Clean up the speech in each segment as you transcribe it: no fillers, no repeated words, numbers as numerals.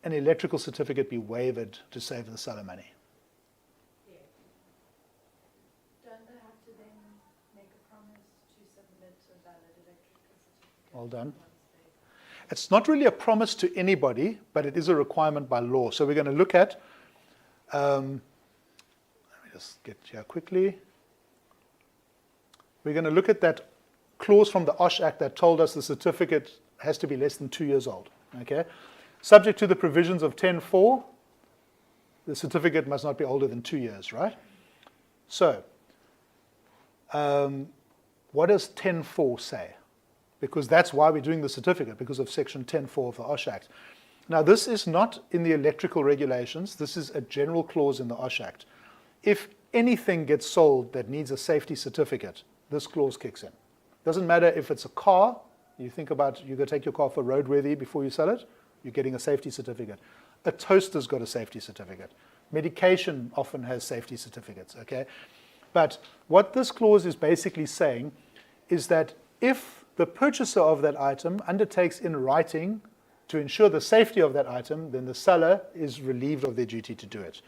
an electrical certificate be waived to save the seller money? Yeah. Don't they have to then make a promise to submit a valid electrical certificate? Well done. It's not really a promise to anybody, but it is a requirement by law. So we're going to look at, let me just get here quickly. We're going to look at that clause from the OSH Act that told us the certificate has to be less than 2 years old. Okay? Subject to the provisions of 10.4, the certificate must not be older than 2 years, right? So, what does 10.4 say? Because that's why we're doing the certificate, because of section 10.4 of the OSH Act. Now, this is not in the electrical regulations. This is a general clause in the OSH Act. If anything gets sold that needs a safety certificate, this clause kicks in. Doesn't matter if it's a car. You think about, you're going to take your car for roadworthy before you sell it, you're getting a safety certificate. A toaster's got a safety certificate. Medication often has safety certificates, okay? But what this clause is basically saying is that if the purchaser of that item undertakes in writing to ensure the safety of that item, then the seller is relieved of their duty to do it.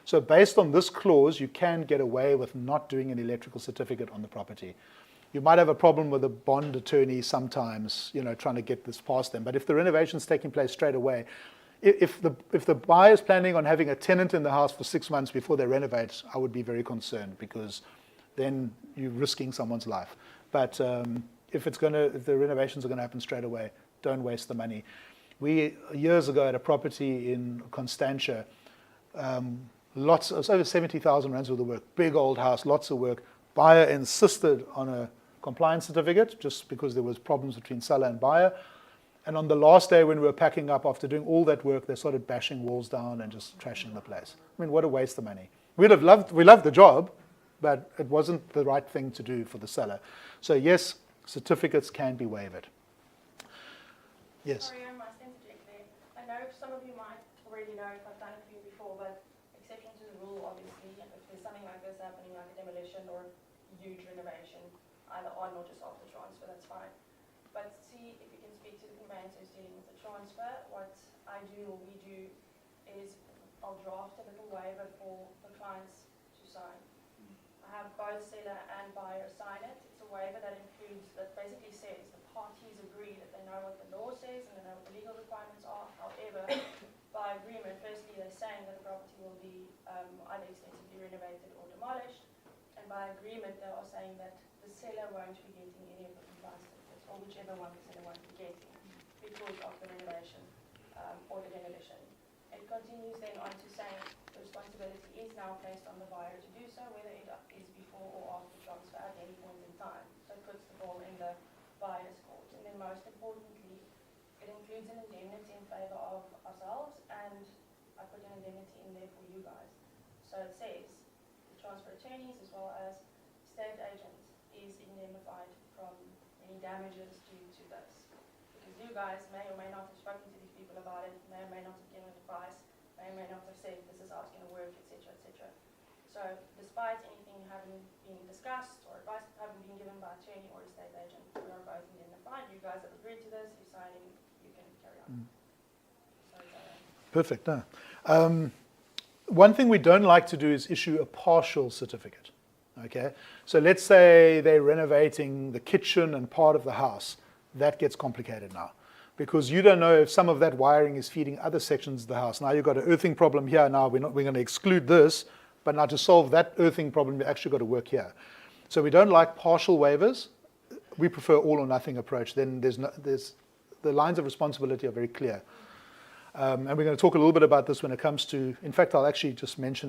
So based on this clause, you can get away with not doing an electrical certificate on the property. You might have a problem with a bond attorney sometimes, trying to get this past them. But if the renovation's taking place straight away, if the buyer is planning on having a tenant in the house for 6 months before they renovate, I would be very concerned, because then you're risking someone's life. But if the renovations are going to happen straight away, don't waste the money. We, years ago, had a property in Constantia, it was over 70,000 rands worth of work, big old house, lots of work. Buyer insisted on a compliance certificate just because there was problems between seller and buyer. And on the last day when we were packing up, after doing all that work, they started bashing walls down and just trashing the place. I mean, what a waste of money. We loved the job, but it wasn't the right thing to do for the seller. So yes, certificates can be waived. Yes? Sorry, I must interject there. I know some of you might already know if I've done it for you before, but exception to the rule, obviously, if there's something like this happening, like a demolition or huge renovation, either on or just after transfer, that's fine. But see if you can speak to the conveyancers dealing with the transfer. What I do, or we do, is I'll draft a little waiver for the clients to sign. I have both seller and buyer sign it. It's a waiver that basically says the parties agree that they know what the law says and they know what the legal requirements are. However, by agreement, firstly, they're saying that the property will be either extensively renovated or demolished. And by agreement, they are saying that the seller won't be getting any of the compliance certificates, or whichever one the seller won't be getting, because of the renovation or the demolition. It continues then on to saying the responsibility is now placed on the buyer to do so, whether it is before or after transfer at any point in time. So it puts the ball in the buyer's court. And then most importantly, it includes an indemnity in favour of ourselves, and I put an indemnity in there for you guys. So it says the transfer attorneys as well as estate agent is indemnified from any damages due to this. Because you guys may or may not have spoken to these people about it, may or may not have given advice, may or may not have said this is how it's going to work, etc., etc. So despite anything having been discussed or advice having been given by attorney or estate agent, we are both indemnified. You guys have agreed to this, you're signing, you can carry on. Sorry, Perfect. No. One thing we don't like to do is issue a partial certificate. Okay, so let's say they're renovating the kitchen and part of the house. That gets complicated now, because you don't know if some of that wiring is feeding other sections of the house. Now you've got an earthing problem here. Now we're going to exclude this, but now to solve that earthing problem, we actually got to work here. So we don't like partial waivers. We prefer all or nothing approach. Then the lines of responsibility are very clear. And we're going to talk a little bit about this when it comes to, in fact, I'll actually just mention it.